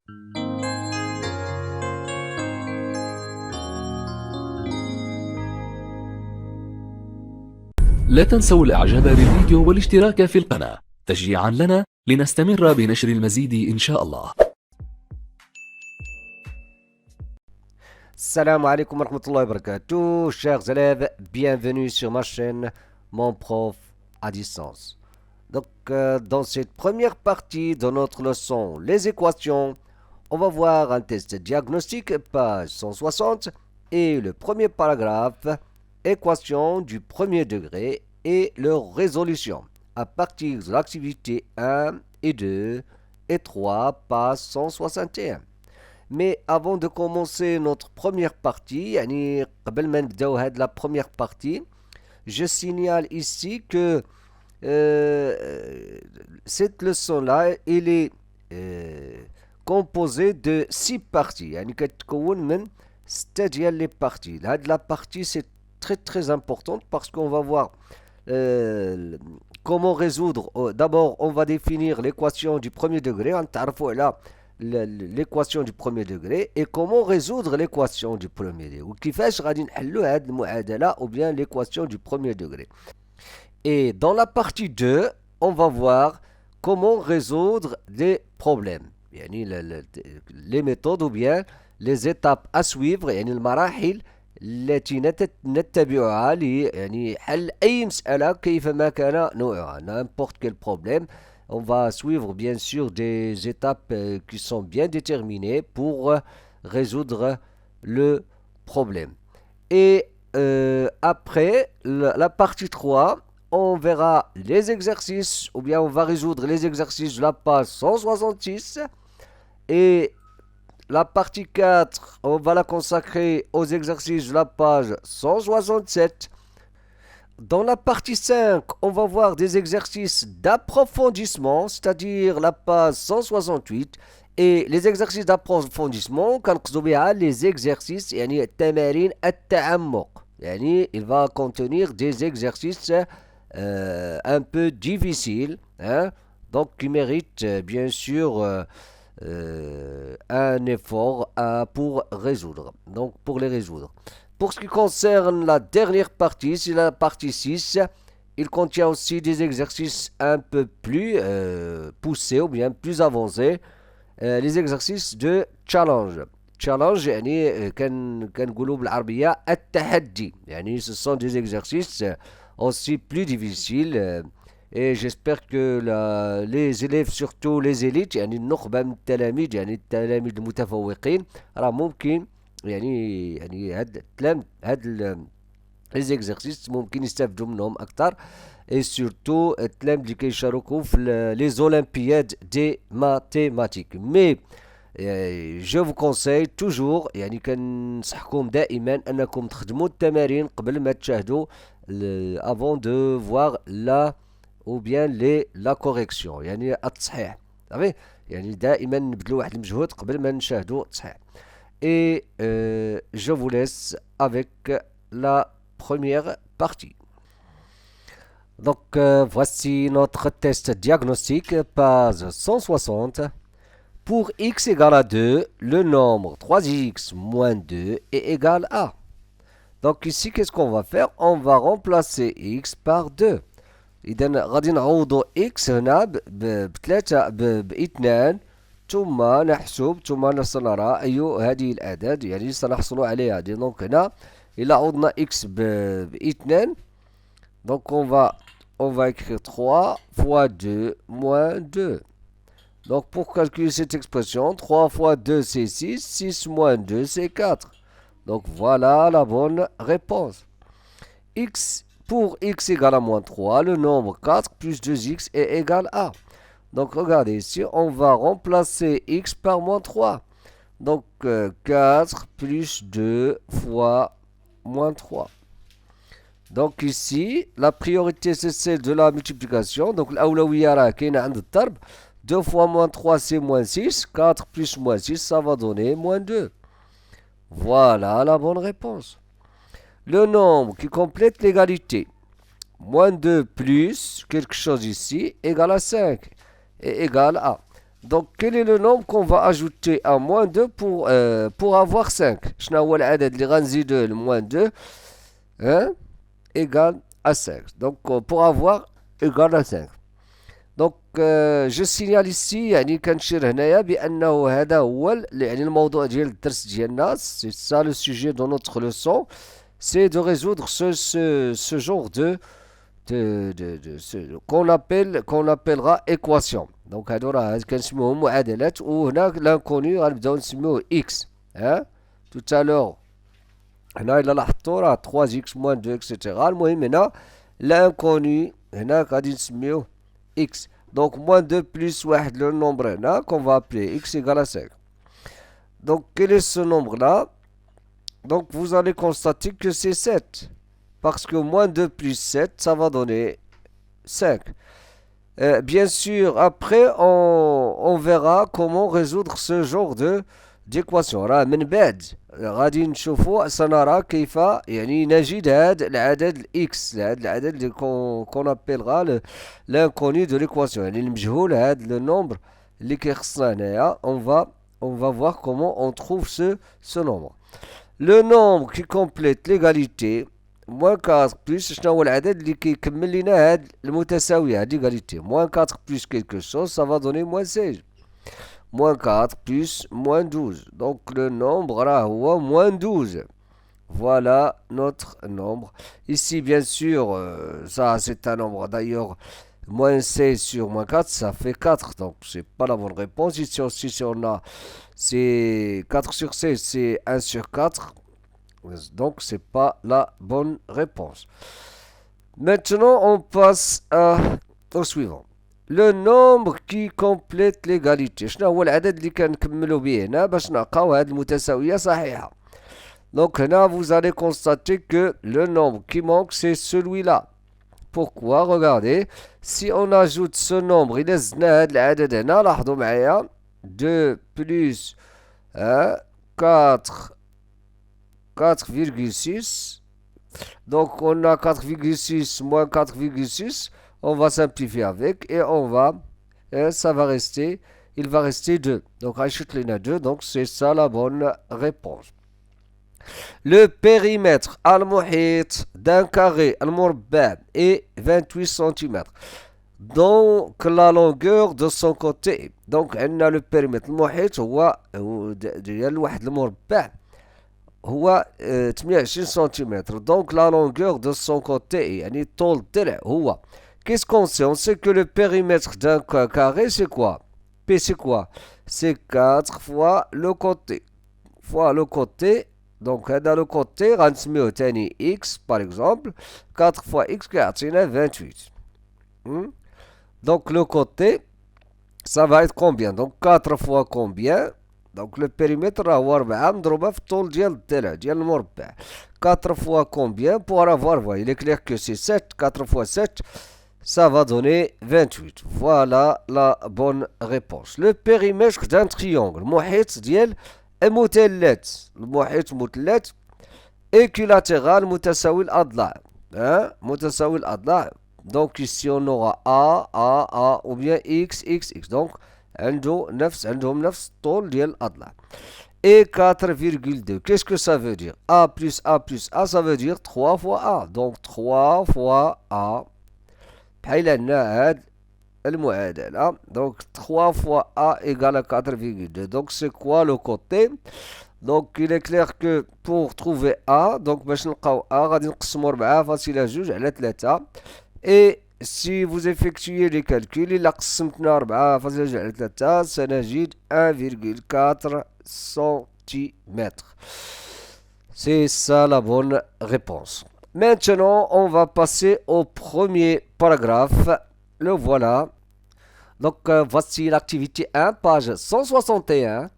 لا تنسوا الإعجاب بالفيديو والاشتراك في القناة تشجيعا لنا لنستمر بنشر المزيد إن شاء الله. Salam alaikum wa rahmatullahi wa barakatuh, chers élèves, bienvenue sur ma chaîne Mon Prof à distance. Donc, dans cette première partie de notre leçon, les équations, on va voir un test diagnostique, page 160, et le premier paragraphe, équations du premier degré et leur résolution, à partir de l'activité 1 et 2 et 3, page 161. Mais avant de commencer notre première partie, قبل ما نبداو هاد la première partie, je signale ici que cette leçon-là, elle est composée de 6 parties. يعني كتكون من 6 ديال les parties. هاد la partie c'est très importante parce qu'on va voir comment résoudre. D'abord, on va définir l'équation du premier degré. نتعرفوا على l'équation du premier degré et comment résoudre l'équation du premier degré وكيفاش غادي نحلوا هاد المعادلة ou bien l'équation du premier degré. Et dans la partie 2, on va voir comment résoudre les problèmes, يعني les méthodes ou bien les étapes à suivre, يعني المراحل التي نتبعها يعني حل أي مسألة كيفما كان نوعها, n'importe quel problème. On va suivre bien sûr des étapes qui sont bien déterminées pour résoudre le problème. Et après la partie 3, on verra les exercices, ou bien on va résoudre les exercices de la page 166. Et la partie 4, on va la consacrer aux exercices de la page 167. Dans la partie 5, on va voir des exercices d'approfondissement, c'est-à-dire la page 168. Et les exercices d'approfondissement, les exercices, يعني التمارين التعمق. يعني il va contenir des exercices un peu difficiles, hein, donc qui méritent bien sûr un effort pour résoudre. Donc pour les résoudre. Pour ce qui concerne la dernière partie, c'est la partie 6. Il contient aussi des exercices un peu plus poussés ou bien plus avancés. Les exercices de challenge. Challenge, يعني كنقولوا بالعربية التحدي. يعني ce sont des exercices aussi plus difficiles. Et j'espère que les élèves, surtout les élites, يعني النخبة من التلاميذ, يعني التلاميذ المتفوقين, راه ممكن يعني هاد les exercices ممكن يستافدوا منهم أكثر. Et surtout التلاميذ اللي كيشاركوا في les olympiades des mathématiques. Mais je vous conseille toujours, يعني كنصحكم دائما أنكم تخدموا التمارين قبل ما تشاهدوا avant de voir ou bien la correction, يعني التصحيح. صافي, يعني دائما نبذلوا واحد المجهود قبل ما نشاهدوا التصحيح. Et je vous laisse avec la première partie. Donc voici notre test diagnostique, page 160. Pour x égale à 2, le nombre 3x moins 2 est égal à. Donc ici, qu'est-ce qu'on va faire? On va remplacer x par 2. إذا غادي نعوضوا x هنا بثلاثة باثنان, ثم نحسب ثم نرى أي هذه الأعداد يعني سنحصل عليها. دونك هنا إلا عوضنا x باثنان, donc on va écrire 3 fois 2 moins 2. Donc pour calculer cette expression, 3 fois 2 c'est 6, 6 moins 2 c'est 4. Donc voilà la bonne réponse. Pour x égale à moins 3, le nombre 4 plus 2x est égal à. Donc regardez ici, on va remplacer x par moins 3. Donc 4 plus 2 fois moins 3. Donc ici, la priorité c'est celle de la multiplication. Donc l'awlawiya rah kayna عند الضرب. 2 fois moins 3 c'est moins 6. 4 plus moins 6 ça va donner moins 2. Voilà la bonne réponse. Le nombre qui complète l'égalité. Moins 2 plus quelque chose ici égale à 5 et égal à. Donc, quel est le nombre qu'on va ajouter à moins 2 pour avoir 5? شنو هو العدد اللي غنزيدوه لموان 2 hein, égal à 5. Donc, pour avoir égal à 5. Donc, je signale ici يعني كنشير هنايا بأنه هذا هو يعني الموضوع ديال الدرس ديالنا. C'est ça le sujet de notre leçon. C'est de résoudre ce genre qu'on appellera équation. Donc هادو راه كنسميوهم معادلات وهنا l'inconnu غنبداو نسميوه x. Hein? Tout à l'heure هنا إلا لاحظتوا راه 3x moins 2 etc. المهم هنا l'inconnu هنا غادي نسميوه x. Donc moins 2 plus 1 le nombre هنا qu'on va appeler x égale à 5. Donc quel est ce nombre là? Donc vous allez constater que c'est 7. Parce que moins 2 plus 7 ça va donner 5. Bien sûr, après, on verra comment résoudre ce genre d'équation. راه من بعد غادي نشوفوا سنرى كيف يعني نجد هذا العدد x هذا العدد اللي qu'on appellera l'inconnu de l'équation يعني المجهول هذا le nombre اللي كيخصنا هنايا on va voir comment on trouve ce nombre. Le nombre qui complète l'égalité moins 4 plus شنو هو العدد اللي كيكمل لنا هاد المتساوية هاد l'égalité. Moins 4 plus quelque chose ça va donner moins 16. Moins 4 plus moins 12. Donc le nombre là هو moins 12. Voilà notre nombre. Ici bien sûr ça c'est un nombre d'ailleurs. Moins 16 sur moins 4 ça fait 4. Donc c'est pas la bonne réponse. Ici aussi si on a c'est 4 sur 16 c'est 1 sur 4. Donc, c'est pas la bonne réponse. Maintenant, on passe au suivant. Le nombre qui complète l'égalité. شنو هو العدد اللي كنكملوا به هنا باش نلقاو هاد المتساوية صحيحة. Donc, هنا vous allez constater que le nombre qui manque, c'est celui-là. Pourquoi? Regardez. Si on ajoute ce nombre, إلا زدنا هاد العدد هنا لاحظوا معايا 2 plus 4,6. Donc on a 4,6 moins 4,6. On va simplifier avec et ça va rester, il va rester 2. Donc ajoute les 2. Donc c'est ça la bonne réponse. Le périmètre al-muhit d'un carré al-murba est 28 cm. Donc la longueur de son côté. Donc on a le périmètre al-muhit هو ديال واحد المربع هو 28 cm. Donc la longueur de son côté يعني طول الضلع هو. Qu'est-ce qu'on sait? On sait que le périmètre d'un carré c'est quoi? P c'est quoi? C'est 4 fois le côté. Fois le côté. Donc dans le côté غنسميوه تاني x par exemple. 4 fois x كيعطينا 28. Donc le côté ça va être combien? Donc 4 fois combien? Donc le périmètre هو 4 مضروبة في الطول ديال الضلع ديال المربع. 4 fois combien? Pour avoir, voilà, il est clair que c'est 7. 4 fois 7, ça va donner 28. Voilà la bonne réponse. Le périmètre d'un triangle محيط ديال مثلث. المحيط مثلث équilatéral متساوي الأضلاع. متساوي الأضلاع. Donc ici on aura A ou bien X. Donc عندهم نفس الطول ديال الأضلاع. Et 4,2. Qu'est-ce que ça veut dire? A plus A plus A, ça veut dire 3 fois A. Donc 3 fois A. بحال عندنا هاد المعادلة. Donc 3 fois A égale à 4,2. Donc c'est quoi le côté? Donc il est clair que pour trouver A, donc باش نلقاو A غادي نقسمو 4,2 على 3. Et si vous effectuez les calculs, إلا قسمتنا 4,2 على 3 سنجد 1,4 cm. C'est ça la bonne réponse. Maintenant, on va passer au premier paragraphe. Le voilà. Donc, voici l'activité 1, page 161.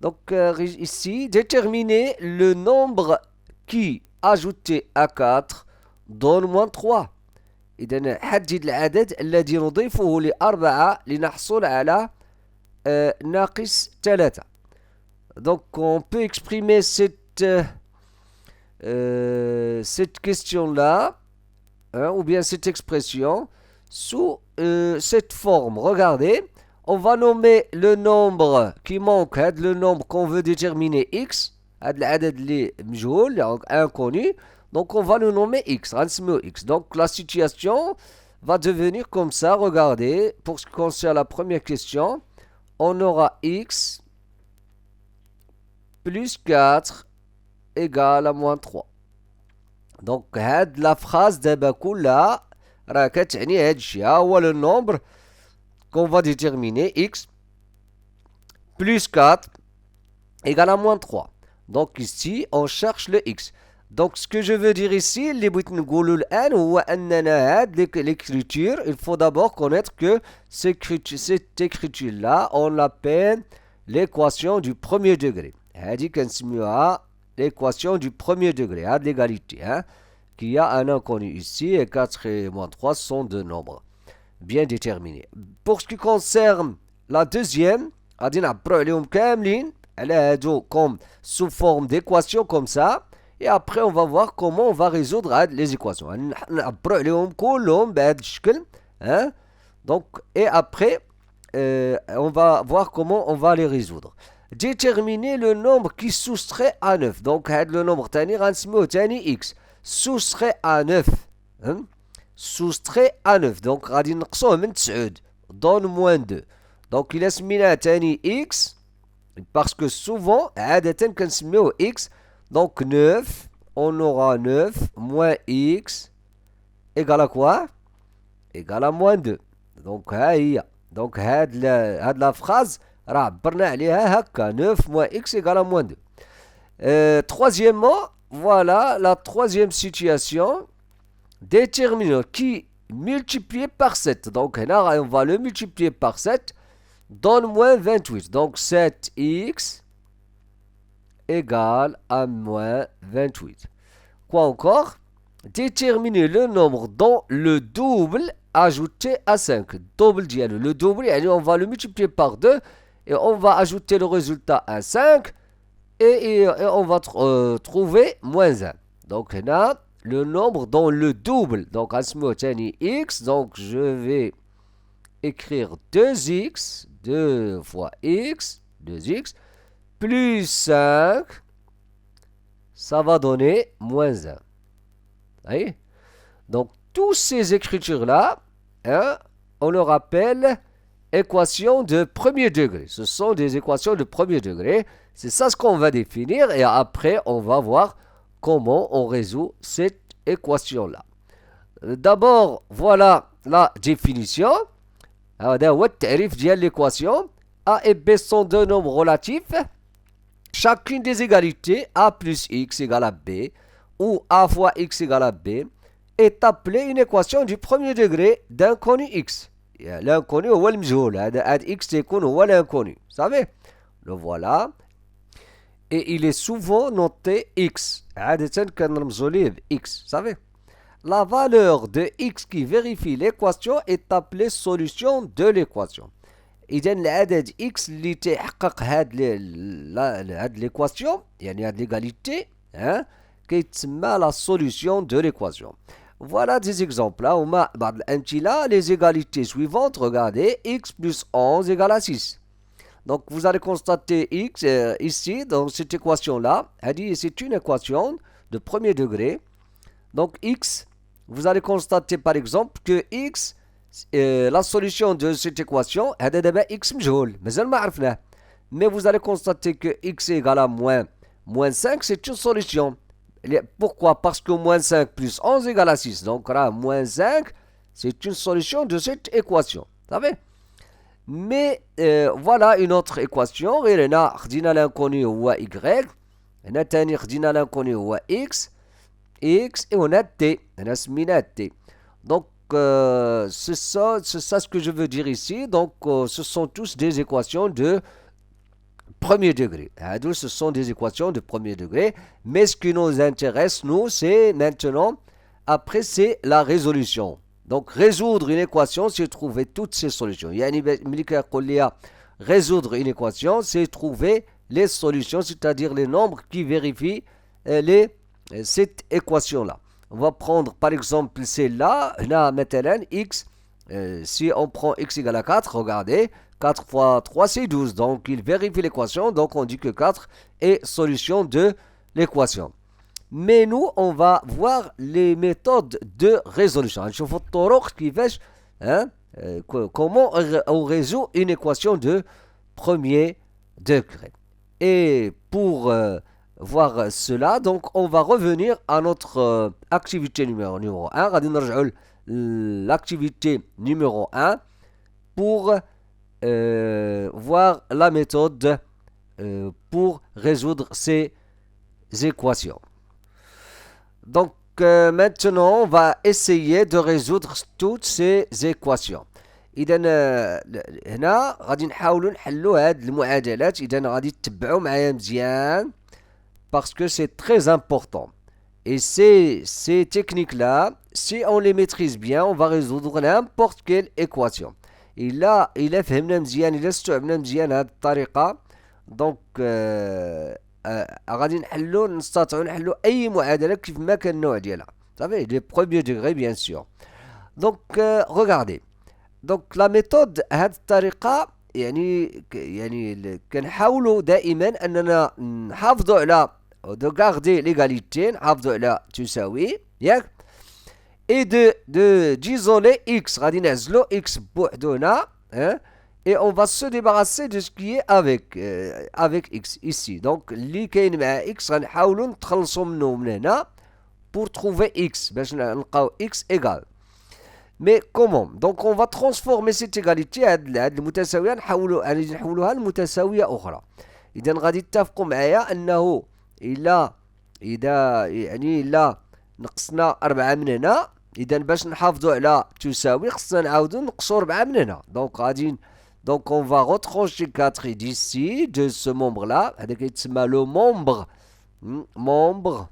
Donc, ici, déterminer le nombre qui, ajouté à 4, donne moins 3. إذن حدد العدد الذي نضيفه لأربعة لنحصل على ناقص 3. Donc on peut exprimer cette question-là ou bien cette expression sous cette forme. Regardez, On va nommer le nombre qui manque, le nombre qu'on veut déterminer x, العدد اللي مجهول, donc inconnu. Donc on va le nommer x, غنسميو x. Donc la situation va devenir comme ça. Regardez, pour ce qui concerne la première question, on aura x plus 4 égale à moins 3. Donc la phrase دابا كلها راه كتعني هاد الشيء. ها هو le nombre qu'on va déterminer, x plus 4 égale à moins 3. Donc ici, on cherche le x. Donc ce que je veux dire ici, اللي بغيت نقولو الآن هو أننا هاد l'écriture, il faut d'abord connaître que cette écriture-là, on l'appelle l'équation du premier degré. هادي كنسميوها l'équation du premier degré, هاد l'égalité, hein, qui a un inconnu ici, et 4 et moins 3 sont deux nombres bien déterminés. Pour ce qui concerne la deuxième, غادي نعبرو عليهم كاملين على هادو comme sous forme d'équation comme ça, et après on va voir comment on va résoudre les équations. نعبرو عليهم كلهم بهذا الشكل, hein. Donc, et après on va voir comment on va les résoudre. Déterminer le nombre qui soustrait à 9. Donc le nombre تاني غنسميوه تاني x soustrait à 9, hein? Soustrait à 9. Donc غادي نقصوه من 9, donne moins 2. Donc il سميناه تاني x parce que souvent عادة كنسميوه x. Donc 9, on aura 9 moins x égale à quoi? Égale à moins 2. Donc ها هي. Donc هاد la phrase راه عبرنا عليها هكا 9 moins x égale à moins 2. Troisièmement, voilà la troisième situation. Déterminant qui multiplié par 7. Donc là, on va le multiplier par 7. Donne moins 28. Donc 7x égale à moins 28. Quoi encore? Déterminer le nombre dont le double ajouté à 5. Double dialogue. Le double, on va le multiplier par 2 et on va ajouter le résultat à 5 et on va trouver moins 1. Donc là, le nombre dont le double, donc x, donc je vais écrire 2x, 2 fois x, 2x, plus 5, ça va donner moins 1. Vous voyez? Donc, toutes ces écritures-là, hein, on le rappelle équations de premier degré. Ce sont des équations de premier degré. C'est ça ce qu'on va définir et après, on va voir comment on résout cette équation-là. D'abord, voilà la définition. هذا هو التعريف ديال l'équation. A et B sont deux nombres relatifs. Chacune des égalités A plus X égale à B ou A fois X égale à B est appelée une équation du premier degré d'inconnu X. L'inconnu هو المجهول. هذا X يكون هو l'inconnu. Vous savez? Le voilà. Et il est souvent noté X. عادة كنرمزو ليه ب X. Vous savez? La valeur de X qui vérifie l'équation est appelée solution de l'équation. إذا العدد X اللي تيحقق هاد l'équation, يعني هاد l'égalité, hein, كيتسمى la solution de l'équation. Voilà des exemples. هما بعض الأمثلة. Les égalités suivantes, regardez, X plus 11 égale à 6. Donc vous allez constater X ici, dans cette équation-là, c'est une équation de premier degré. Donc X, vous allez constater par exemple que X, la solution de cette équation, X مجهول, mais vous allez constater que X égale à moins 5, c'est une solution. Pourquoi? Parce que moins 5 plus 11 égale à 6. Donc là, moins 5, c'est une solution de cette équation. Vous savez? Mais voilà une autre équation. غير هنا خدينا l'inconnu هو y. هنا تاني خدينا l'inconnu هو x et on a t. هنا سميناه t. Donc c'est ça ce que je veux dire ici. Donc ce sont tous des équations de premier degré. Ce sont des équations de premier degré. Mais ce qui nous intéresse, nous, c'est maintenant, après, c'est la résolution. Donc, résoudre une équation, c'est trouver toutes ces solutions. Résoudre une équation, c'est trouver les solutions, c'est-à-dire les nombres qui vérifient cette équation-là. On va prendre par exemple celle-là, là, maintenant, x, si on prend x égale à 4, regardez, 4 fois 3, c'est 12. Donc, il vérifie l'équation. Donc, on dit que 4 est solution de l'équation. Mais nous, on va voir les méthodes de résolution. نشوفوا الطرق كيفاش comment on résout une équation de premier degré. Et pour voir cela, donc on va revenir à notre activité numéro 1. غادي نرجعوا l'activité numéro 1 pour voir la méthode pour résoudre ces équations. Donc maintenant, on va essayer de résoudre toutes ces équations. إذا هنا غادي نحاولوا نحلوا هاد المعادلات. إذا غادي تتبعوا معايا مزيان parce que c'est très important. Et ces techniques-là, si on les maîtrise bien, on va résoudre n'importe quelle équation. إلا فهمنا مزيان، إلا استوعبنا مزيان هاد الطريقة، دونك غادي نستطيعوا نحلوا أي معادلة كيف ما كان النوع ديالها. صافي لي بروميير ديغري بيان سور. دونك regardez. دونك لا ميثود هاد الطريقة يعني كنحاولوا دائما أننا نحافظوا على de garder l'égalité، نحافظوا على تساوي ياك، et d'isoler x. غادي نعزلوا x بوحدو هنا et on va se débarrasser de ce qui est avec x ici. Donc اللي كاين مع x غنحاولوا نتخلصوا منه من هنا pour trouver x باش نلقاو x égal. Mais comment? Donc on va transformer cette égalité هاد المتساويه نحولوها لمتساويه اخرى. اذا غادي تتفقوا معايا انه الا نقصنا 4 من هنا، اذا باش نحافظوا على تساوي خصنا نعاودوا نقصوا 4 من هنا. Donc on va retrancher 4 d'ici de ce membre là. هذا كيتسمى لو membre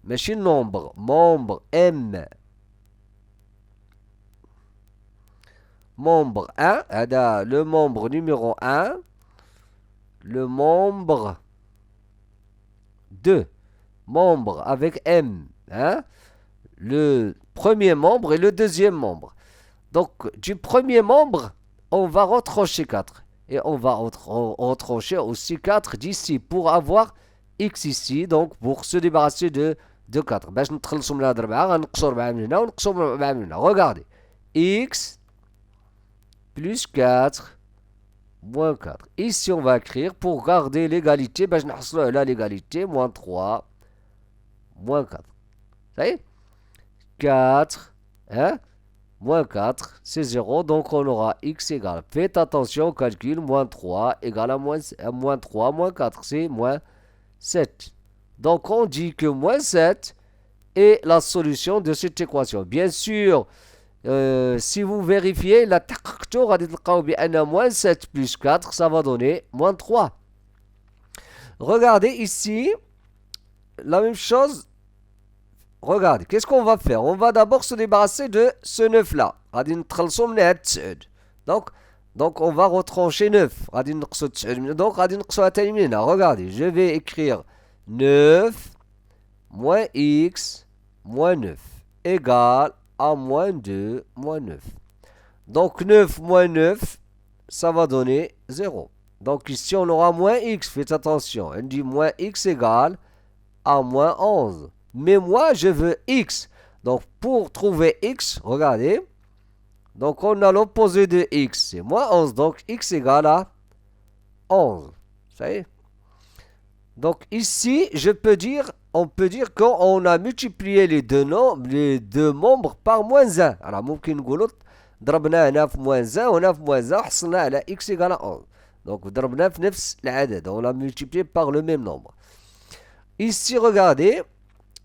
ماشي membre m membre 1. هذا le membre numéro 1. Le membre 2, membre avec M, le premier membre et le deuxième membre. Donc, du premier membre, on va retrancher 4. Et on va retrancher aussi 4 d'ici pour avoir X ici, donc pour se débarrasser de 4. باش نتخلصوا من هاد 4 غنقصوا 4 من هنا ونقصوا 4 من هنا. Regardez. X plus 4 moins 4. Ici, on va écrire pour garder l'égalité. Ben, je n'ai pas l'égalité. Moins 3, moins 4. Ça y est? 4, moins 4, c'est 0. Donc, on aura x égale. Faites attention au calcul. Moins 3 égale à moins 3, moins 4, c'est moins 7. Donc, on dit que moins 7 est la solution de cette équation. Bien sûr, si vous vérifiez la تحققتوا غادي تلقاو بأن moins 7 plus 4 ça va donner moins 3. Regardez ici la même chose. Regardez, qu'est-ce qu'on va faire? On va d'abord se débarrasser de ce 9 là. غادي نتخلصوا من هاد 9. Donc on va retrancher 9. غادي نقصوا 9. Donc غادي نقصوها تاني من هنا. Regardez, je vais écrire 9 moins x moins 9 égale à moins 2, moins 9. Donc 9 moins 9, ça va donner 0. Donc ici on aura moins x, faites attention. On dit moins x égale à moins 11. Mais moi je veux x. Donc pour trouver x, regardez. Donc on a l'opposé de x, c'est moins 11. Donc x égale à 11. Ça y est. Donc ici, on peut dire qu'on a multiplié les deux membres par moins 1. Alors, ممكن نقولوا ضربنا هنا في moins 1 وهنا في moins 1 حصلنا على x égale à 11. Donc, ضربنا في نفس العدد. On l'a multiplié par le même nombre. Ici, regardez,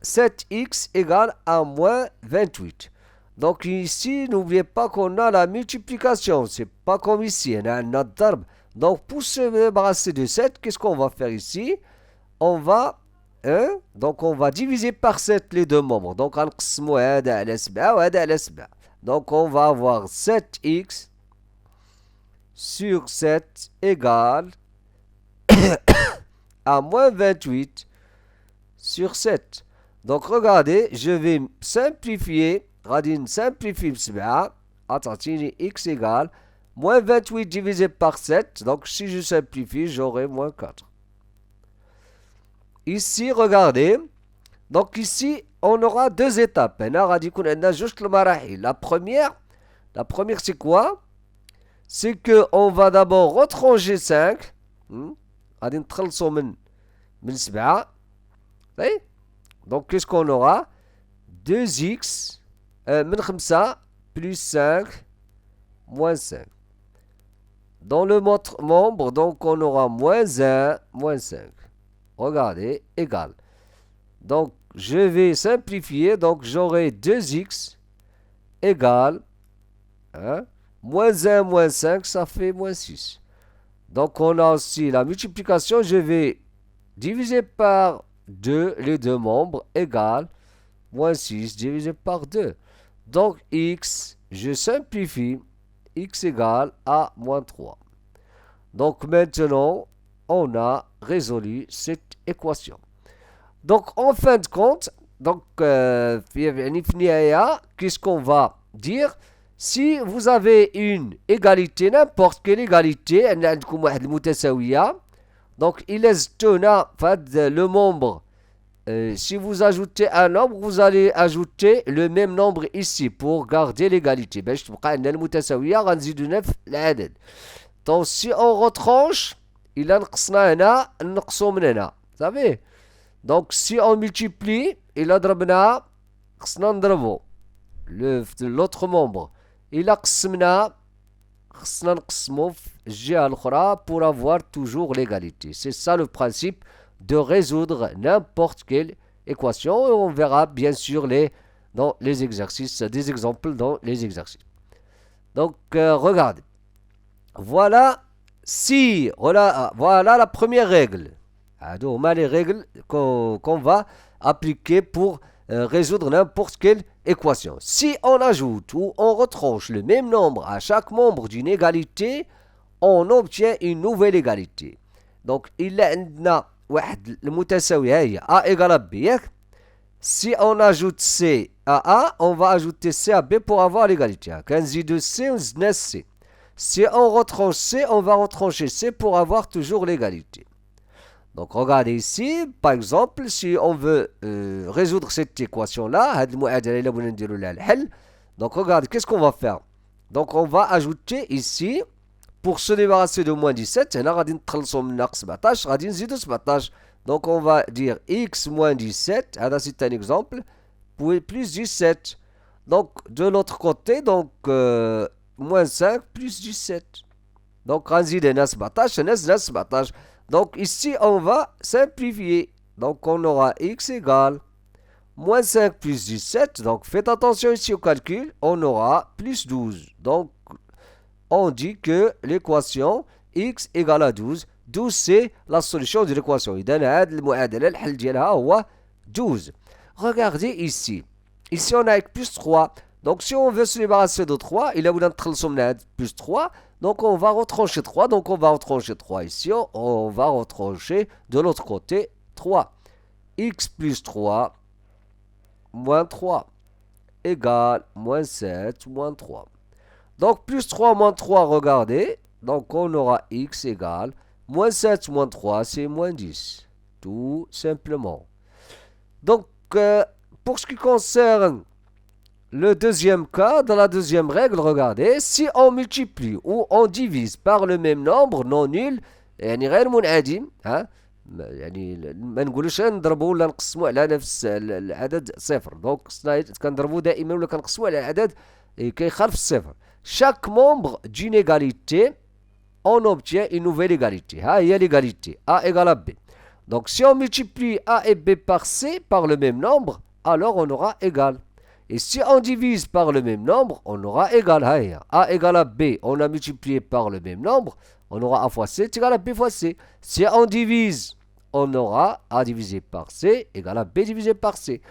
7x égale à moins 28. Donc ici, n'oubliez pas qu'on a la multiplication. C'est pas comme ici. On a notre ضرب. Donc, pour se débarrasser de 7, qu'est-ce qu'on va faire ici? On va diviser par 7 les deux membres. Donc, غنقسموا هذا على 7 وهذا على 7. Donc, on va avoir 7x sur 7 égale à moins 28 sur 7. Donc, regardez, je vais simplifier. غادي نsimplifier ب7. تعطيني x égale Moins 28 divisé par 7. Donc, si je simplifie, j'aurai moins 4. Ici, regardez. Donc, ici, on aura deux étapes. La première, c'est quoi? C'est qu'on va d'abord retranger 5. Donc, qu'est-ce qu'on aura? 2x plus 5 moins 5. Dans le membre, donc on aura moins 1 moins 5. Regardez, égal. Donc, je vais simplifier. Donc, j'aurai 2x égale moins 1 moins 5, ça fait moins 6. Donc, on a aussi la multiplication. Je vais diviser par 2 les deux membres égale moins 6 divisé par 2. Donc, x, je simplifie, x égale à moins 3. Donc, maintenant, on a résolu cette équation. Donc, en fin de compte, donc, qu'est-ce qu'on va dire? Si vous avez une égalité, n'importe quelle égalité, donc il est le membre. Si vous ajoutez un nombre, vous allez ajouter le même nombre ici pour garder l'égalité. Donc si on retranche, il a vous savez? Donc si on multiplie, il a l'autre membre. Il a pour avoir toujours l'égalité. C'est ça le principe de résoudre n'importe quelle équation. Et on verra bien sûr dans les exercices, des exemples dans les exercices. Donc, regardez. Voilà la première règle. Les règles qu'on va appliquer pour résoudre n'importe quelle équation. Si on ajoute ou on retranche le même nombre à chaque membre d'une égalité, on obtient une nouvelle égalité. Donc, il y a A égale à B. Si on ajoute C à A, on va ajouter C à B pour avoir l'égalité. Si on retranche C, on va retrancher C pour avoir toujours l'égalité. Donc, regardez ici, par exemple, si on veut résoudre cette équation-là, donc, regardez, qu'est-ce qu'on va faire? Donc, on va ajouter ici, pour se débarrasser de moins 17, donc, on va dire x moins 17, c'est un exemple, plus 17. Donc, de l'autre côté, donc, moins 5 plus 17. Donc, donc, ici, on va simplifier. Donc, on aura x égale moins 5 plus 17. Donc, faites attention ici au calcul. On aura plus 12. Donc, on dit que l'équation x égale à 12. 12, c'est la solution de l'équation. 12. Regardez ici. Ici, on a plus 3. Donc, si on veut se débarrasser de 3, il a plus 3. Donc, on va retrancher 3. Donc, on va retrancher 3 ici. On va retrancher de l'autre côté 3. X plus 3 moins 3 égale moins 7 moins 3. Donc, plus 3 moins 3, regardez. Donc, on aura x égale moins 7 moins 3, c'est moins 10. Tout simplement. Donc, pour ce qui concerne le deuxième cas, dans la deuxième règle, regardez, si on multiplie ou on divise par le même nombre non nul, يعني غير منعدم يعني ما نقولوش نضربوا ولا نقسموا على نفس العدد صفر. دونك كنضربوا دائما ولا كنقسموا على عدد كيخالف الصفر. Chaque membre d'une égalité, on obtient une nouvelle égalité. Il y a l'égalité A égale à B. Donc si on multiplie A et B par C par le même nombre, alors on aura égal. Et si on divise par le même nombre, on aura égal. A égale à B, on a multiplié par le même nombre, on aura A fois C est égal à B fois C. Si on divise, on aura A divisé par C égale à B divisé par C.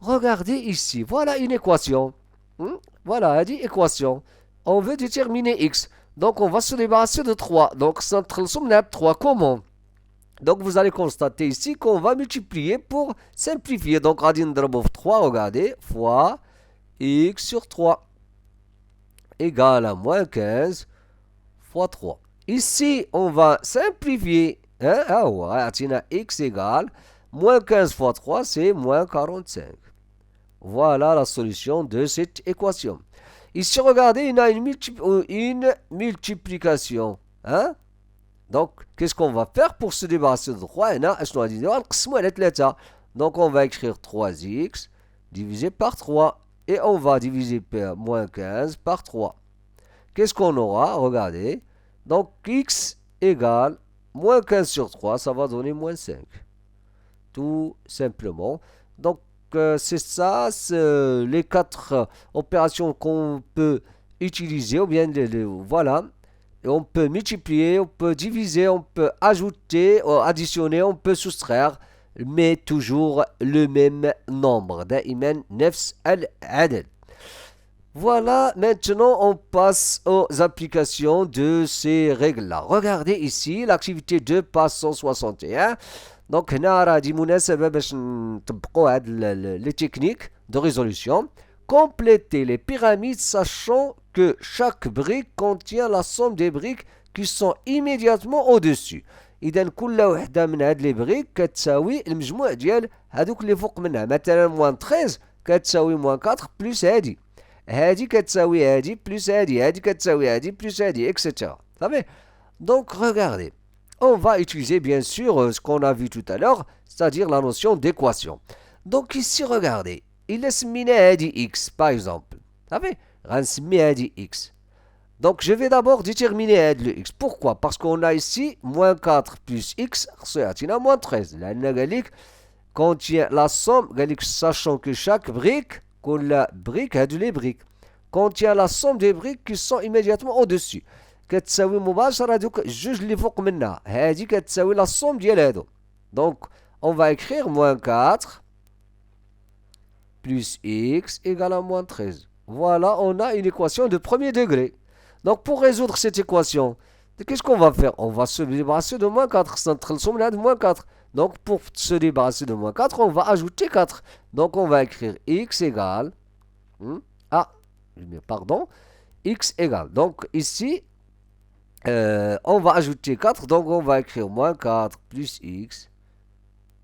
Regardez ici, voilà une équation. Voilà, elle dit équation. On veut déterminer x. Donc on va se débarrasser de 3. Donc c'est entre le 3. Comment? Donc vous allez constater ici qu'on va multiplier pour simplifier. Donc radine de 3, regardez, fois x sur 3 égale à moins 15 fois 3. Ici, on va simplifier. Hein? Ah ouais, x égale moins 15 fois 3, c'est moins 45. Voilà la solution de cette équation. Ici, regardez, il y a une multiplication. Hein? Donc, qu'est-ce qu'on va faire pour se débarrasser de 3? Donc, on va écrire 3x divisé par 3. Et on va diviser par moins 15 par 3. Qu'est-ce qu'on aura? Regardez. Donc, x égale moins 15 sur 3, ça va donner moins 5. Tout simplement. Donc, c'est ça, les 4 opérations qu'on peut utiliser, ou bien, voilà. Et on peut multiplier, on peut diviser, on peut ajouter, additionner, on peut soustraire, mais toujours le même nombre. دائما نفس العدد. Voilà, maintenant on passe aux applications de ces règles-là. Regardez ici, l'activité 2, page 161. Donc, هنا راه دي مناسبة باش نطبقوا هاد les techniques de résolution. Compléter les pyramides sachant que chaque brique contient la somme des briques qui sont immédiatement au-dessus. إذا كل وحدة من هاد les briques كتساوي المجموع ديال هادوك اللي فوق منها. مثلا موان 13 كتساوي موان 4 بلس هادي. هادي كتساوي هادي بلس هادي. هادي كتساوي هادي بلس هادي, etc. Savez? Donc, regardez. On va utiliser bien sûr ce qu'on a vu tout à l'heure, c'est-à-dire la notion d'équation. Donc ici, regardez. Il est semminé هادي x, par exemple. Savez? غنسمي هادي x. Donc, je vais d'abord déterminer le x. Pourquoi? Parce qu'on a ici moins 4 plus x, c'est moins 13. Là, contient la somme, sachant que chaque brique, les briques, contient la somme des briques qui sont immédiatement au-dessus. كتساوي مباشرة دوك جوج اللي فوق منها. هادي كتساوي la somme ديال هادو. Donc, on va écrire moins 4 plus x égale à moins 13. Voilà, on a une équation de premier degré. Donc, pour résoudre cette équation, qu'est-ce qu'on va faire? On va se débarrasser de moins 4. De moins 4. Donc, pour se débarrasser de moins 4, on va ajouter 4. Donc, on va écrire x égale... x égale. Donc, ici, on va ajouter 4. Donc, on va écrire moins 4 plus x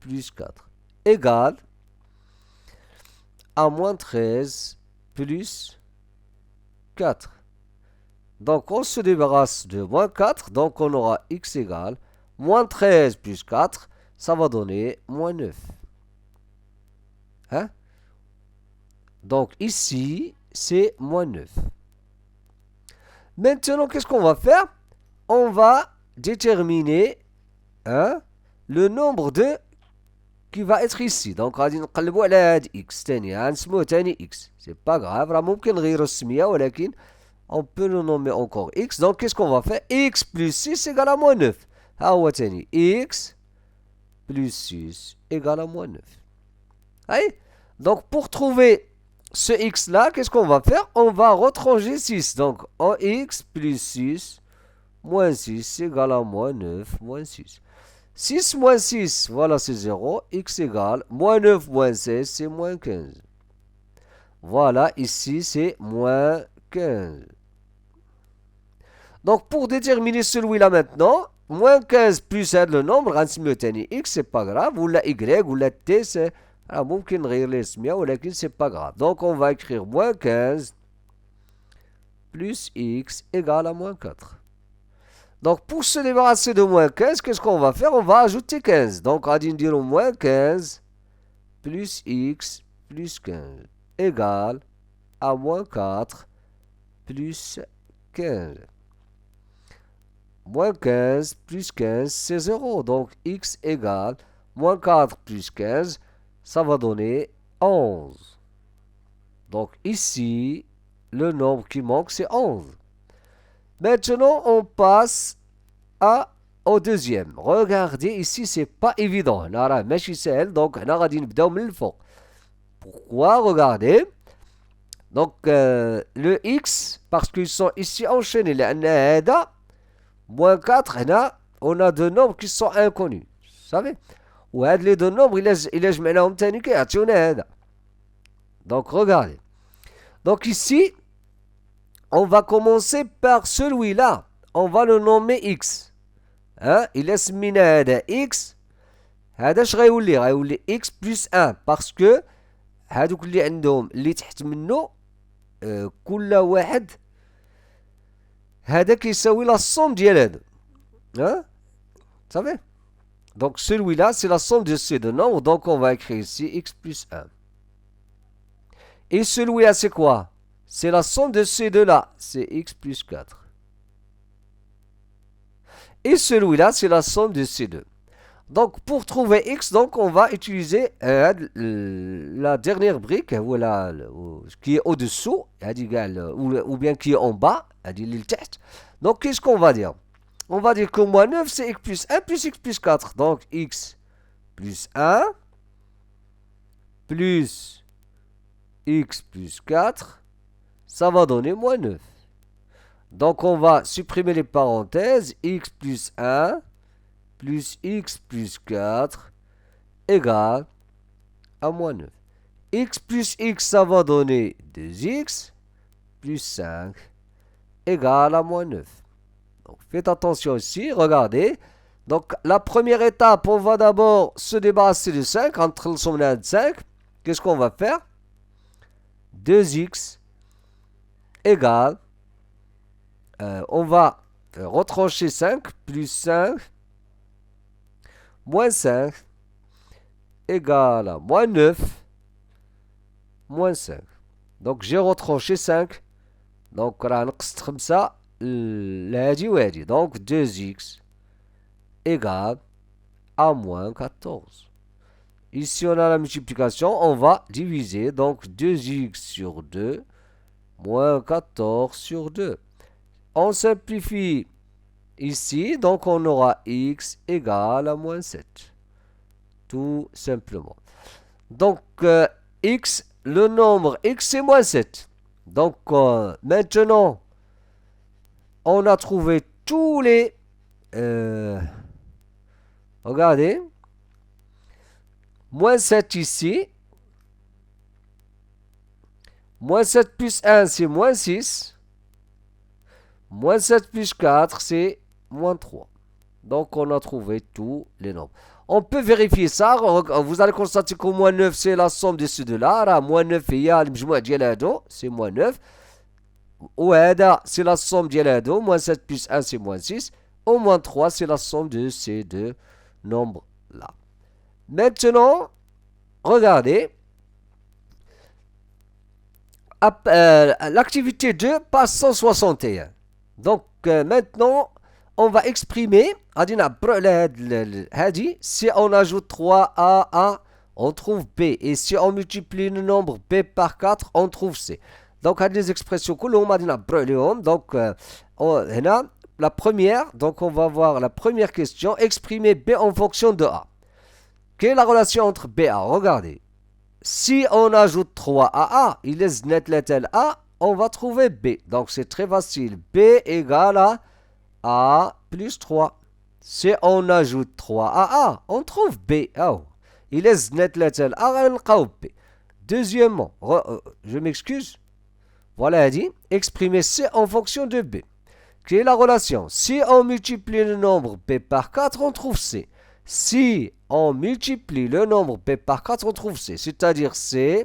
plus 4 égale à moins 13 plus 4. Donc, on se débarrasse de moins 4. Donc, on aura x égale moins 13 plus 4. Ça va donner moins 9. Hein? Donc, ici, c'est moins 9. Maintenant, qu'est-ce qu'on va faire? On va déterminer le nombre de qui va être ici. Donc, غادي نقلبوا على هاد x ثاني. غنسموه ثاني x. C'est pas grave. راه ممكن نغيروا السمية ولكن on peut le nommer encore x. Donc, qu'est-ce qu'on va faire? X plus 6 égale à moins 9. ها هو ثاني. X plus 6 égale à moins 9. Allez? Donc, pour trouver ce x là, qu'est-ce qu'on va faire? On va retranger 6. Donc, en x plus 6 moins 6 égale à moins 9 moins 6. 6 moins 6, voilà, c'est 0. X égale moins 9 moins 16, c'est moins 15. Voilà, ici, c'est moins 15. Donc, pour déterminer celui-là maintenant, moins 15 plus le nombre, x, c'est pas grave, ou la y, ou la t, c'est... ممكن نغير لي السمية ولكن c'est pas grave. Donc, on va écrire moins 15 plus x égale à moins 4. Donc, pour se débarrasser de moins 15, qu'est-ce qu'on va faire? On va ajouter 15. Donc, on va dire moins 15 plus x plus 15 égale à moins 4 plus 15. Moins 15 plus 15, c'est 0. Donc, x égale moins 4 plus 15, ça va donner 11. Donc, ici, le nombre qui manque, c'est 11. Maintenant, on passe au deuxième. Regardez, ici, c'est pas évident. Donc, on va نبداو من الفوق. Pourquoi? Regardez. Donc, le x, parce qu'ils sont ici enchaînés, لأن هذا moins 4, on a deux nombres qui sont inconnus. Vous savez? وهاد les deux nombres, إلا جمعناهم تاني كيعطيونا هذا. Donc, regardez. Donc, ici, on va commencer par celui-là. on va le nommer X. إلا سمينا هذا X هذا اش غيولي X plus 1 باسكو هادوك اللي عندهم اللي تحت منه كل واحد هذا كيساوي لا somme ديال هادو. صافي. Donc celui-là c'est la somme de ces deux nombres, donc on va écrire ici X plus 1. Et celui-là c'est quoi? C'est la somme de ces deux-là, c'est X plus 4. Et celui-là, c'est la somme de ces deux. Donc, pour trouver X, donc, on va utiliser la dernière brique, voilà, qui est au-dessous, ou bien qui est en bas, donc, qu'est-ce qu'on va dire? On va dire que moins 9, c'est X plus 4. Donc, X plus 1 plus X plus 4, ça va donner moins 9. Donc, on va supprimer les parenthèses. X plus 1 plus X plus 4 égale à moins 9. X plus X, ça va donner 2X plus 5 égale à moins 9. Donc, faites attention ici, regardez. Donc, la première étape, on va d'abord se débarrasser de 5. Entre le somme de 5, qu'est-ce qu'on va faire? 2X égale on va retrancher 5 plus 5 moins 5 égale à moins 9 moins 5. Donc j'ai retranché 5. Donc راه نقصت 5 لهادي وهادي. Donc 2x égale à moins 14. Ici on a la multiplication, on va diviser. Donc 2x sur 2 moins 14 sur 2. On simplifie ici, donc on aura x égale à moins 7. Tout simplement. Donc, x, le nombre x c'est moins 7. Donc, maintenant, on a trouvé tous les... regardez. Moins 7 ici. Moins 7 plus 1, c'est moins 6. Moins 7 plus 4, c'est moins 3. Donc, on a trouvé tous les nombres. On peut vérifier ça. Vous allez constater que moins 9, c'est la somme de ces deux-là. Moins 9, c'est moins 9. Ou c'est la somme de moins 7 plus 1, c'est moins 6. Au moins 3, c'est la somme de ces deux nombres-là. Maintenant, regardez. L'activité 2 passe 161. Donc, maintenant, on va exprimer, si on ajoute 3A, A, on trouve B. Et si on multiplie le nombre B par 4, on trouve C. Donc, les expressions, donc, la première, donc on va voir la première question, exprimer B en fonction de A. Quelle est la relation entre B et A? Regardez. Si on ajoute 3 à A, il est net letel A, on va trouver B. Donc c'est très facile. B égale à A plus 3. Si on ajoute 3 à A, on trouve B. Oh. Il est net letel A, on trouve B. Deuxièmement, je m'excuse. Voilà, dit, exprimer C en fonction de B. Quelle est la relation? Si on multiplie le nombre B par 4, on trouve C. Si on multiplie le nombre B par 4, on trouve C. C'est-à-dire C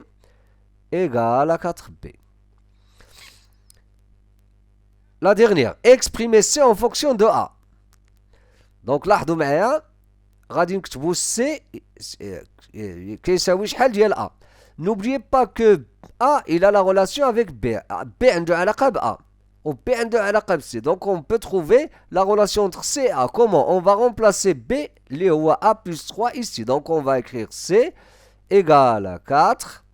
égale à 4B. La dernière, exprimer C en fonction de A. Donc, لاحظوا معايا غادي نكتبوا C كيساوي شحال ديال A. N'oubliez pas que A, il a la relation avec B. B عنده علاقة ب A. Ou B عنده علاقة ب C. Donc, on peut trouver la relation entre C et A. Comment? On va remplacer B, اللي هو A plus 3 ici. Donc, on va écrire C égale à 4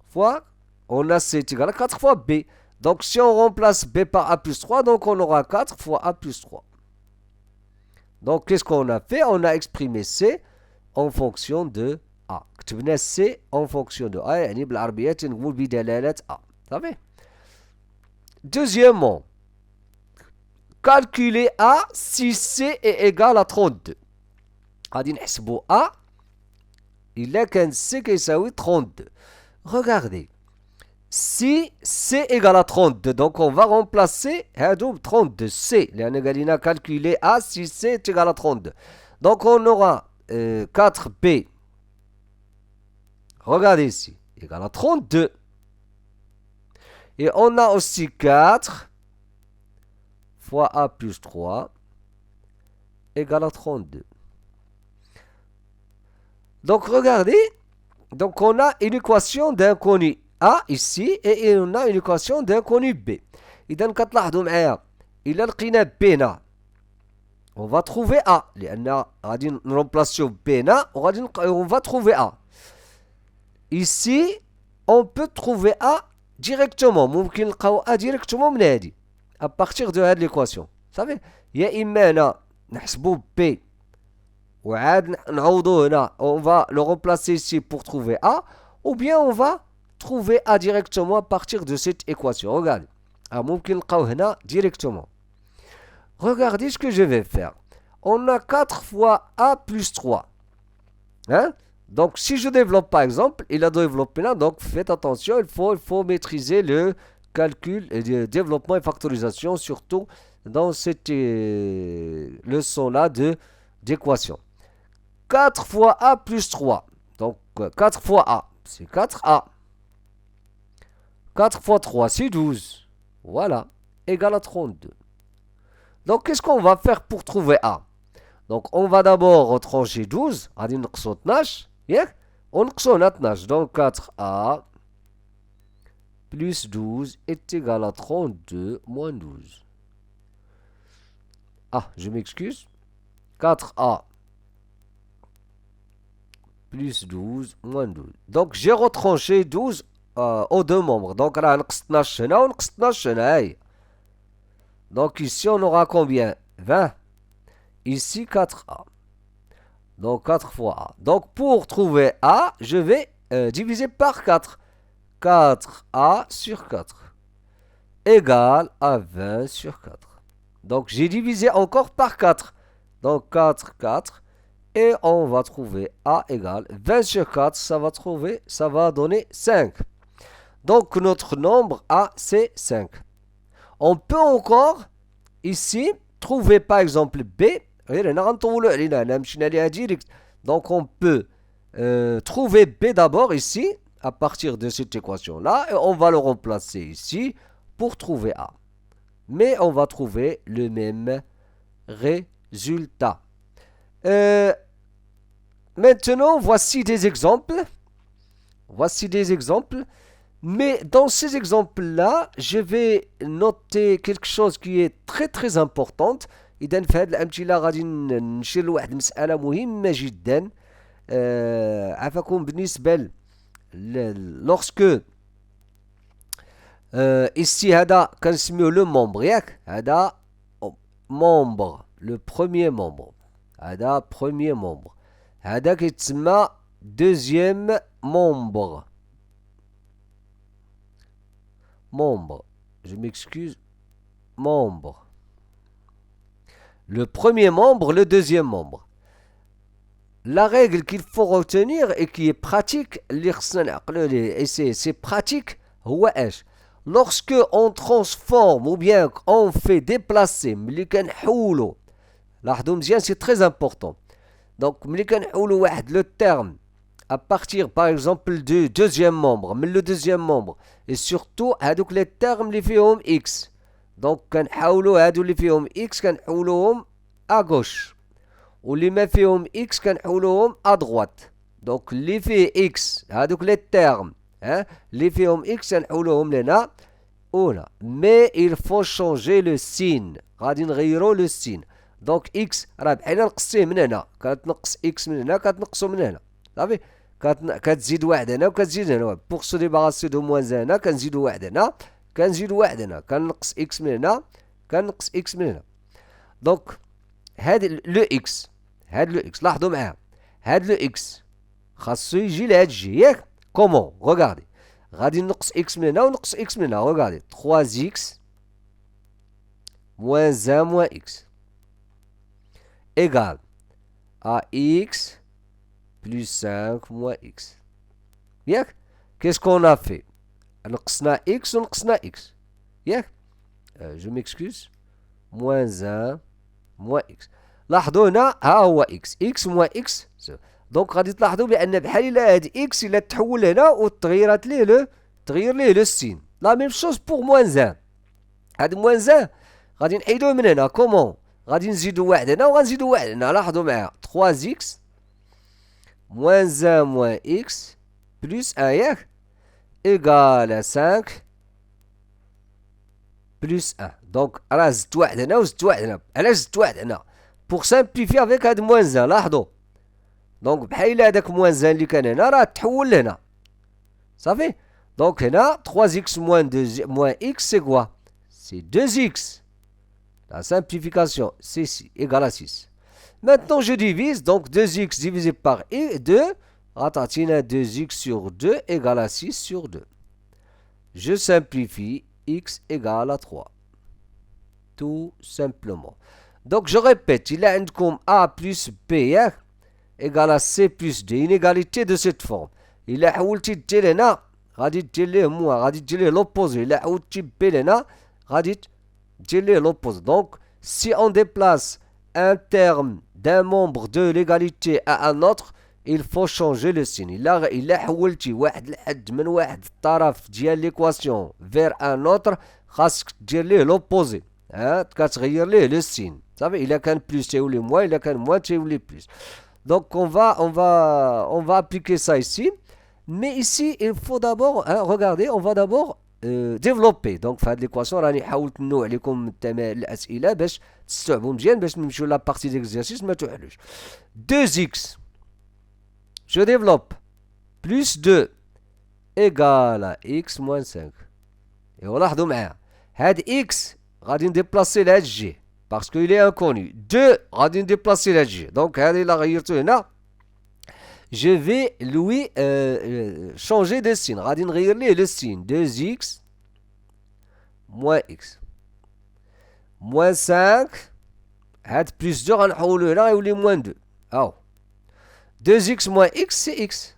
fois, on a C est égal à 4 fois B. Donc, si on remplace B par A plus 3, donc on aura 4 fois A plus 3. Donc, qu'est-ce qu'on a fait? On a exprimé C en fonction de A. كتبنا C en fonction de A. يعني بالعربية تنقول بدلالة A. صافي. Deuxièmement, calculer A si C est égal à 32. غادي نحسبوا A إلا كان C كيساوي 32. Regardez. si C égale à 32, donc on va remplacer 32 C. لأن قالنا calculer A si C est égal à 32. Donc on aura 4B, regardez ici, égale à 32. Et on a aussi 4 fois A plus 3 égale à 32. Donc regardez, donc on a une équation d'inconnu A ici et on a une équation d'inconnu B. إذا كتلاحظوا معايا إلا لقينا B هنا on va trouver A لأن غادي نرمبلاسيو B هنا وغادي on va trouver A. Ici on peut trouver A directement, ممكن نلقاو A directement من هادي à partir de هاد l'équation. صافي يا إما هنا نحسبو B وعاد نعوضو هنا on va le remplacer ici pour trouver A, ou bien on va trouver A directement à partir de cette équation. Regardez, ممكن نلقاو هنا directement. Regardez ce que je vais faire. On a 4 fois A plus 3. Hein? Donc si je développe par exemple, il a développé là, donc faites attention, il faut maîtriser le calcul et le développement et factorisation, surtout dans cette leçon-là d'équation. 4 fois A plus 3. Donc 4 fois A, c'est 4A. 4 fois 3, c'est 12. Voilà, égal à 32. Donc qu'est-ce qu'on va faire pour trouver A? Donc on va d'abord retrancher 12. غادي نقصو 12. ياك؟ ونقصو هنا 12. Donc 4A plus 12 est égal à 32 moins 12. Ah, je m'excuse. 4A plus 12 moins 12. Donc j'ai retranché 12 aux deux membres. Donc là, نقص 12 هنا ونقص 12 هنا. هاي. Donc ici on aura combien? 20. Ici 4A. Donc 4 fois A. Donc pour trouver A, je vais diviser par 4. 4A sur 4 égale à 20 sur 4. Donc j'ai divisé encore par 4. Donc 4, 4. Et on va trouver A égale 20 sur 4. Ça va donner 5. Donc notre nombre A, c'est 5. On peut encore ici trouver par exemple B. Donc on peut trouver B d'abord ici à partir de cette équation là et on va le remplacer ici pour trouver A. Mais on va trouver le même résultat. Maintenant, voici des exemples. Mais dans ces exemples-là, je vais noter quelque chose qui est très très important. إذا في هذه الأمثلة غادي نشير لواحد المسألة مهمة جدا. عفاكم بالنسبة lorsque ici هذا كنسميوه لو membre ياك؟ هذا membre, le premier membre. هذا premier membre. هذا كيتسمى deuxième membre. Membre, je m'excuse, membre. Le premier membre, le deuxième membre. La règle qu'il faut retenir et qui est pratique, et c'est pratique, lorsque on transforme ou bien on fait déplacer, c'est très important. Donc, le terme à partir par exemple du deuxième membre, mais le deuxième membre, et surtout les termes les فيهم x. Donc كنحاولوا هادو اللي فيهم x كنحولوهم à gauche واللي ما فيهم x كنحولوهم à droite. Donc اللي فيه x هادوك les termes اللي فيهم x كنحولوهم لهنا وهنا. Mais il faut changer le signe. غادي نغيروا le signe. Donc x راه بحال نقصيه من هنا كتنقص x من هنا كتنقصو من هنا صافي كتزيد واحد هنا وكتزيد هنا. بوغ سو ديباراسي دو موان هنا كنزيدو واحد هنا كنزيدو واحد هنا كنقص اكس من هنا كنقص اكس من هنا. دونك هاد لو اكس لاحظوا معايا هاد لو اكس خاصو يجي لهاد الجهه ياك؟ كومون ريغاردي غادي نقص اكس من هنا ونقص اكس من هنا. ريغاردي 3 اكس موان 1 موان اكس égal à x plus 5 moins x. Bien, qu'est-ce qu'on a fait? نقصنا x ونقصنا x. ياك je m'excuse. moins 1 moins x. لاحظوا هنا ها هو x moins x. دونك غادي تلاحظوا بان بحال الا هاد x الا تحول هنا وتغيرت ليه تغير ليه لو سين. لا ميم شوز بوغ moins 1. هاد moins 1 غادي نحيدوه من هنا. كومون؟ غادي نزيدو واحد هنا وغنزيدو واحد هنا. لاحظوا معايا 3x moins 1 moins x plus 1 ياك égal à 5 plus 1. دونك راه زدت واحد هنا وزدت واحد هنا. علاش زدت واحد هنا؟ بوغ سامبليفي افيك هاد moins 1. لاحظوا دونك بحال الا هداك moins 1 اللي كان هنا راه تحول لهنا صافي. دونك هنا 3x moins 2 moins x c'est quoi? C'est 2x. La simplification c'est ici égale à 6. Maintenant je divise, donc 2x divisé par 2 غتعطينا 2x sur 2 égale à 6 sur 2. Je simplifie, x égale à 3. Tout simplement. Donc je répète, il y a عندكم a plus b égale à c plus d. Inégalité de cette forme. Il a حولتي d لهنا غادي دير ليه موان غادي دير ليه لوبوزي. إلا حولتي b لهنا غادي دير ليه لوبوزي. Donc si on déplace un terme d'un membre de l'égalité à un autre, il faut changer le signe. إلا حولتي واحد الحد من واحد الطرف ديال ليكواسيون vers un autre خاصك دير ليه لوبوزي. كتغير ليه لو سين صافي. إلا كان بلس تيولي موان، إلا كان موان تيولي بلس. Donc on va appliquer ça ici. Mais ici il faut d'abord regardez, on va d'abord développer. Donc في هاد ليكواسيون راني حاولت نوع لكم الاسئله باش تستوعبوا مزيان باش نمشيو لا بارتي ديكزارسيس ما توحلوش. 2x je développe plus 2 égale à x moins 5. ايوا لاحظوا معايا هاد x غادي نديبلاسي لهاد جي parce qu'il est inconnu. 2 غادي نديبلاسي لهاد جي. دونك هادي الا غيرتو هنا je vais lui changer de signe. غادي نغير ليه le signe. 2x moins x moins 5 هاد plus 2 غنحولو هنا غيولي moins 2. هاو 2x moins x c'est x.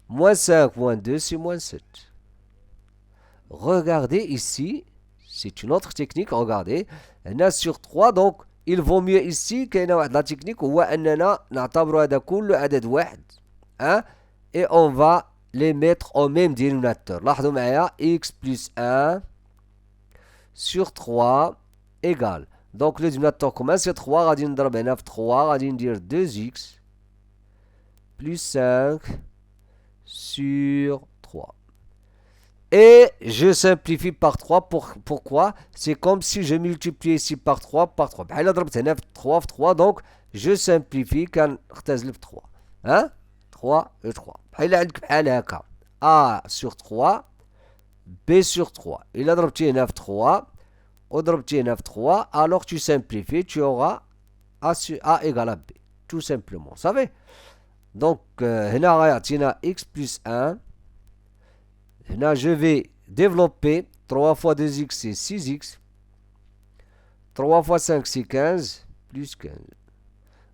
Moins 5 moins 2 c'est moins 7. Regardez ici, c'est une autre technique. Regardez, هنا sur 3. donc il vaut mieux ici كاينه واحد لا تكنيك هو اننا نعتبروا هذا كله عدد واحد et on va les mettre au même dénominateur. لاحظوا معايا x plus 1 sur 3 égale. donc le dénominateur commun c'est 3. غادي نضرب هنا في 3 غادي ندير 2x plus 5 sur 3. Et je simplifie par 3. Pourquoi? C'est comme si je multiplie ici par 3 par 3. بحال ضربت هنا في 3 في 3. donc je simplifie كنختزل في 3. 3 et 3. بحال عندك بحال هكا a sur 3 b sur 3. إلا ضربتي هنا في 3 وضربتي هنا في 3 alors tu simplifies, tu auras a égale à b tout simplement. صافي. donc هنا غيعطينا x plus 1. هنا je vais développer 3 fois 2x c'est 6x. 3 fois 5 c'est 15 plus 15.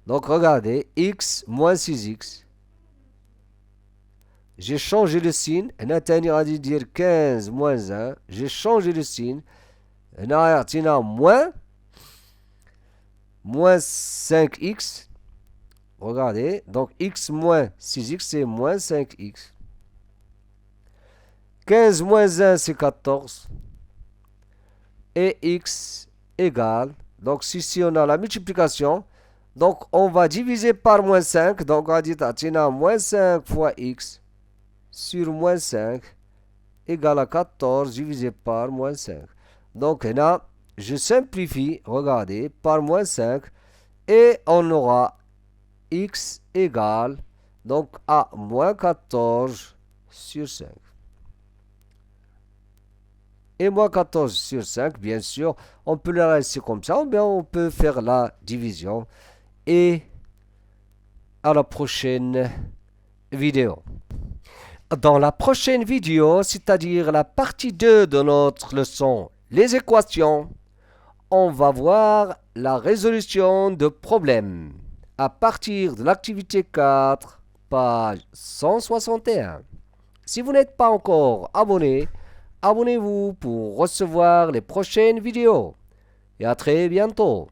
donc regardez x moins 6x. j'ai changé le signe. هنا تاني غادي ندير 15 moins 1. j'ai changé le signe. هنا غيعطينا moins 5x. regardez donc x moins 6x c'est moins 5x. 15 moins 1 c'est 14 et x égale. donc si on a la multiplication, donc on va diviser par moins 5. donc on dit moins 5 fois x sur moins 5 égale à 14 divisé par moins 5. donc là je simplifie, regardez, par moins 5 et on aura x égale donc à moins 14 sur 5. Et moins 14 sur 5, bien sûr, on peut le laisser comme ça, ou bien on peut faire la division. Et à la prochaine vidéo. Dans la prochaine vidéo, c'est-à-dire la partie 2 de notre leçon, les équations, on va voir la résolution de problèmes à partir de l'activité 4, page 161. Si vous n'êtes pas encore abonné, abonnez-vous pour recevoir les prochaines vidéos. Et à très bientôt.